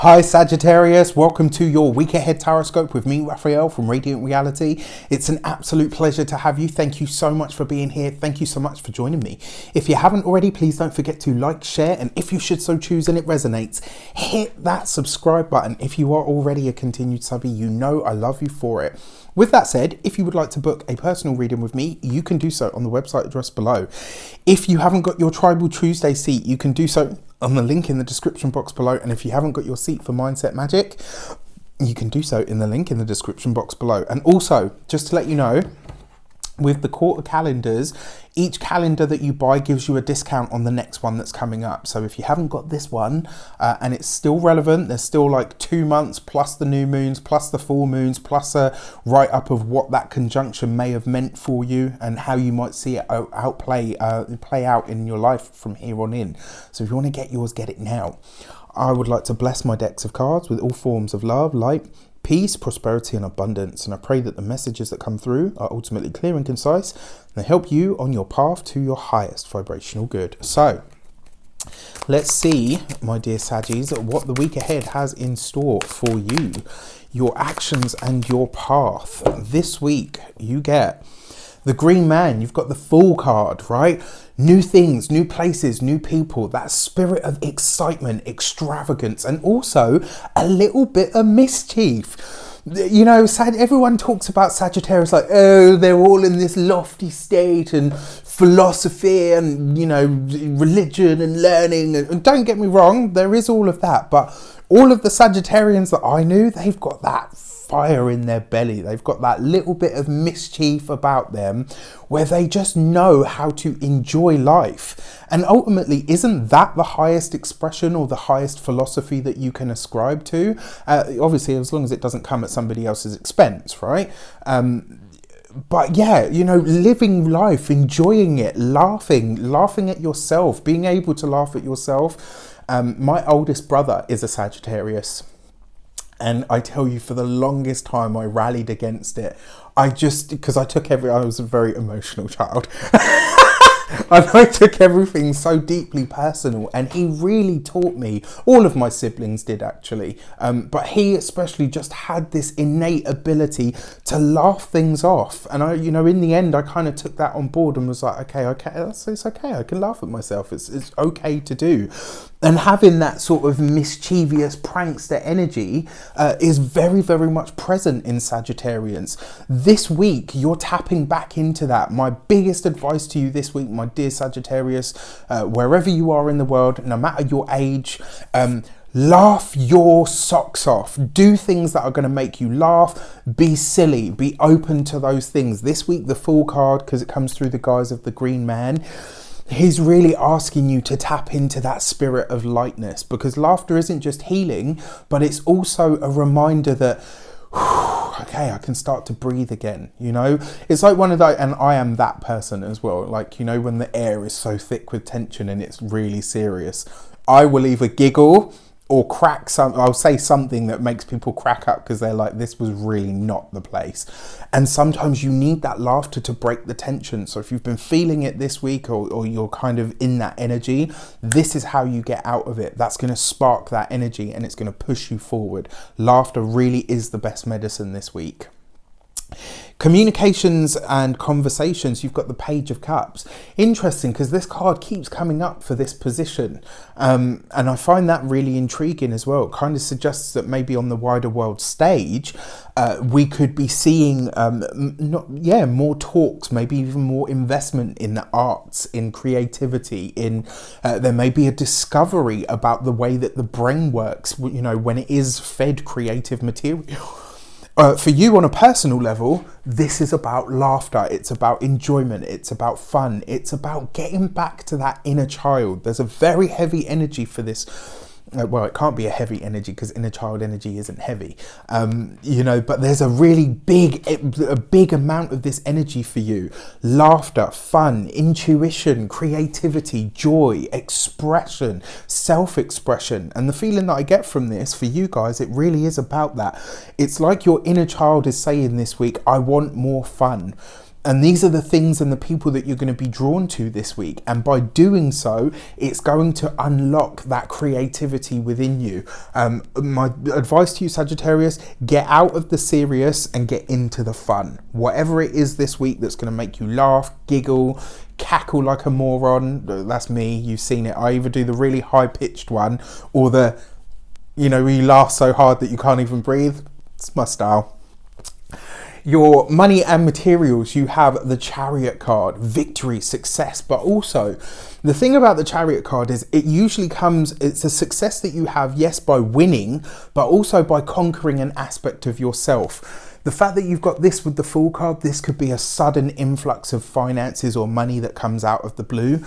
Hi Sagittarius, welcome to your week ahead taroscope with me, Raphael from Reydiant Reality. It's an absolute pleasure to have you. Thank you so much for being here. Thank you so much for joining me. If you haven't already, please don't forget to like, share, and if you should so choose and it resonates, hit that subscribe button. If you are already a continued subbie, you know I love you for it. With that said, if you would like to book a personal reading with me, you can do so on the website address below. If you haven't got your Tribal Tuesday seat, you can do so on the link in the description box below. And if you haven't got your seat for Mindset Magic, you can do so in the link in the description box below. And also, just to let you know, with the quarter calendars, each calendar that you buy gives you a discount on the next one that's coming up. So if you haven't got this one and it's still relevant, there's still like 2 months plus the new moons, plus the full moons, plus a write-up of what that conjunction may have meant for you and how you might see it play out in your life from here on in. So if you want to get yours, get it now. I would like to bless my decks of cards with all forms of love, light, peace, prosperity and abundance, and I pray that the messages that come through are ultimately clear and concise and they help you on your path to your highest vibrational good. So let's see, my dear Saggies, what the week ahead has in store for you, your actions and your path. This week you get the Green Man. You've got the Fool card, right? New things, new places, new people, that spirit of excitement, extravagance, and also a little bit of mischief. You know, everyone talks about Sagittarius like, oh, they're all in this lofty state and philosophy and, you know, religion and learning. And don't get me wrong, there is all of that. But all of the Sagittarians that I knew, they've got that fire in their belly. They've got that little bit of mischief about them where they just know how to enjoy life. And ultimately, isn't that the highest expression or the highest philosophy that you can ascribe to? Obviously, as long as it doesn't come at somebody else's expense, right? But yeah, you know, living life, enjoying it, laughing at yourself, being able to laugh at yourself. My oldest brother is a Sagittarius. And I tell you, for the longest time, I rallied against it. Because I was a very emotional child. And I took everything so deeply personal, and he really taught me. All of my siblings did, actually, but he especially just had this innate ability to laugh things off. And I, you know, in the end, I kind of took that on board and was like, okay, it's okay. I can laugh at myself. It's okay to do. And having that sort of mischievous prankster energy is very, very much present in Sagittarians. This week, you're tapping back into that. My biggest advice to you this week, my dear Sagittarius, wherever you are in the world, no matter your age, laugh your socks off. Do things that are going to make you laugh. Be silly. Be open to those things. This week, the Fool card, because it comes through the guise of the Green Man, he's really asking you to tap into that spirit of lightness, because laughter isn't just healing, but it's also a reminder that, okay, I can start to breathe again. You know, it's like one of those, and I am that person as well. Like, you know, when the air is so thick with tension and it's really serious, I will either giggle or I'll say something that makes people crack up because they're like, this was really not the place. And sometimes you need that laughter to break the tension. So if you've been feeling it this week, or you're kind of in that energy, this is how you get out of it. That's going to spark that energy and it's going to push you forward. Laughter really is the best medicine this week. Communications and conversations, you've got the Page of Cups. Interesting, because this card keeps coming up for this position, and I find that really intriguing as well. It kind of suggests that maybe on the wider world stage we could be seeing more talks, maybe even more investment in the arts, in creativity, in there may be a discovery about the way that the brain works, you know, when it is fed creative material. For you on a personal level, this is about laughter. It's about enjoyment. It's about fun. It's about getting back to that inner child. There's a very heavy energy for this. Well, it can't be a heavy energy because inner child energy isn't heavy, you know, but there's a really big amount of this energy for you. Laughter, fun, intuition, creativity, joy, expression, self-expression. And the feeling that I get from this for you guys, it really is about that. It's like your inner child is saying this week, I want more fun. And these are the things and the people that you're going to be drawn to this week. And by doing so, it's going to unlock that creativity within you. My advice to you, Sagittarius, get out of the serious and get into the fun. Whatever it is this week that's going to make you laugh, giggle, cackle like a moron. That's me. You've seen it. I either do the really high-pitched one or the, you know, where you laugh so hard that you can't even breathe. It's my style. Your money and materials, you have the Chariot card, victory, success, but also the thing about the Chariot card is it usually comes, it's a success that you have, yes, by winning, but also by conquering an aspect of yourself. The fact that you've got this with the Fool card, this could be a sudden influx of finances or money that comes out of the blue.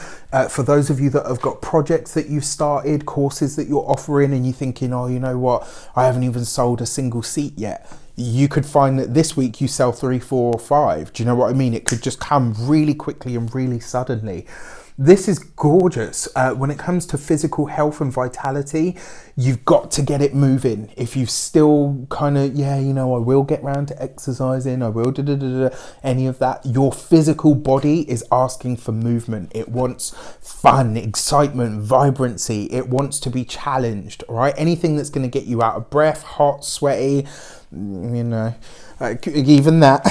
For those of you that have got projects that you've started, courses that you're offering, and you're thinking, oh, you know what, I haven't even sold a single seat yet. You could find that this week you sell 3, 4, or 5. Do you know what I mean? It could just come really quickly and really suddenly. This is gorgeous. When it comes to physical health and vitality, you've got to get it moving. If you still kind of, yeah, you know, I will get round to exercising, I will any of that. Your physical body is asking for movement. It wants fun, excitement, vibrancy. It wants to be challenged, right? Anything that's going to get you out of breath, hot, sweaty, you know, even that,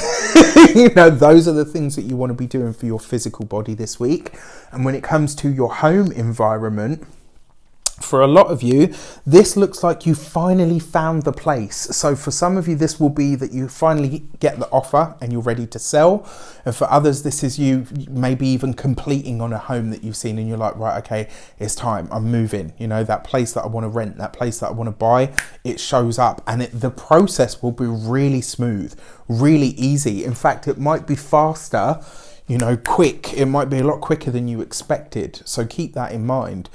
you know, those are the things that you want to be doing for your physical body this week. And when it comes to your home environment, for a lot of you, this looks like you finally found the place. So for some of you, this will be that you finally get the offer and you're ready to sell. And for others, this is you maybe even completing on a home that you've seen and you're like, right, okay, it's time, I'm moving. You know, that place that I want to rent, that place that I want to buy, it shows up, and the process will be really smooth, really easy. In fact, it might be faster, you know, quick. It might be a lot quicker than you expected. So keep that in mind.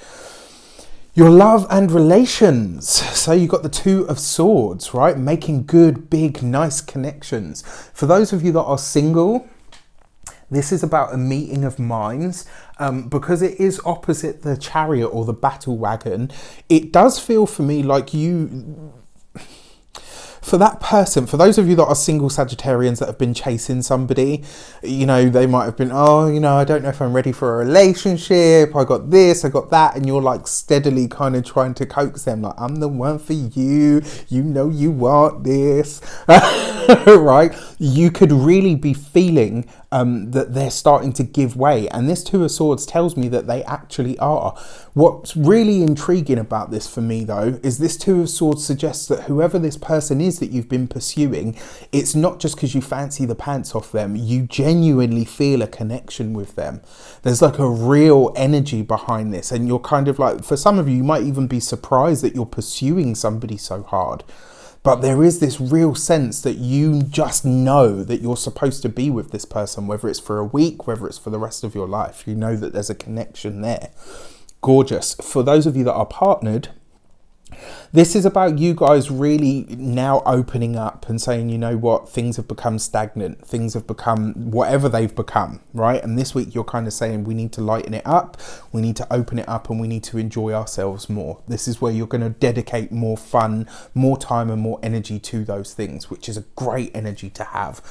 Your love and relations. So you've got the Two of Swords, right? Making good, big, nice connections. For those of you that are single, this is about a meeting of minds. Because it is opposite the Chariot or the battle wagon, it does feel for me like you... For that person, for those of you that are single Sagittarians that have been chasing somebody, you know, they might have been, oh, you know, I don't know if I'm ready for a relationship. I got this, I got that. And you're like steadily kind of trying to coax them like, I'm the one for you. You know, you want this, right? You could really be feeling that they're starting to give way. And this Two of Swords tells me that they actually are. What's really intriguing about this for me, though, is this Two of Swords suggests that whoever this person is that you've been pursuing, it's not just because you fancy the pants off them. You genuinely feel a connection with them. There's like a real energy behind this. And you're kind of like, for some of you, you might even be surprised that you're pursuing somebody so hard. But there is this real sense that you just know that you're supposed to be with this person, whether it's for a week, whether it's for the rest of your life. You know that there's a connection there. Gorgeous. For those of you that are partnered, this is about you guys really now opening up and saying, you know what, things have become stagnant. Things have become whatever they've become, right? And this week you're kind of saying we need to lighten it up. We need to open it up and we need to enjoy ourselves more. This is where you're going to dedicate more fun, more time and more energy to those things, which is a great energy to have.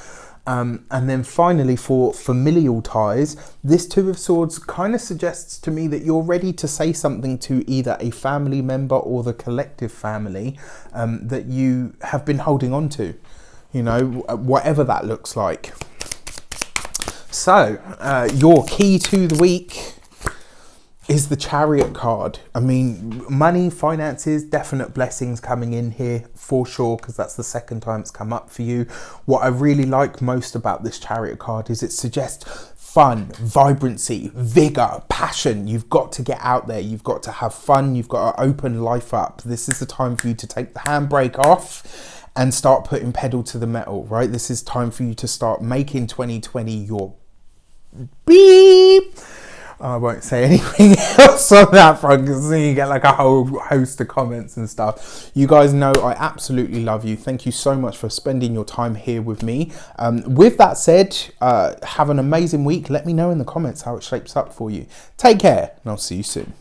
And then finally, for familial ties, this Two of Swords kind of suggests to me that you're ready to say something to either a family member or the collective family that you have been holding on to, you know, whatever that looks like. So your key to the week is the Chariot card. I mean, money, finances, definite blessings coming in here for sure, because that's the second time it's come up for you. What I really like most about this Chariot card is it suggests fun, vibrancy, vigor, passion. You've got to get out there. You've got to have fun. You've got to open life up. This is the time for you to take the handbrake off and start putting pedal to the metal, right? This is time for you to start making 2020 your beep. I won't say anything else on that front because then you get like a whole host of comments and stuff. You guys know I absolutely love you. Thank you so much for spending your time here with me. With that said, have an amazing week. Let me know in the comments how it shapes up for you. Take care and I'll see you soon.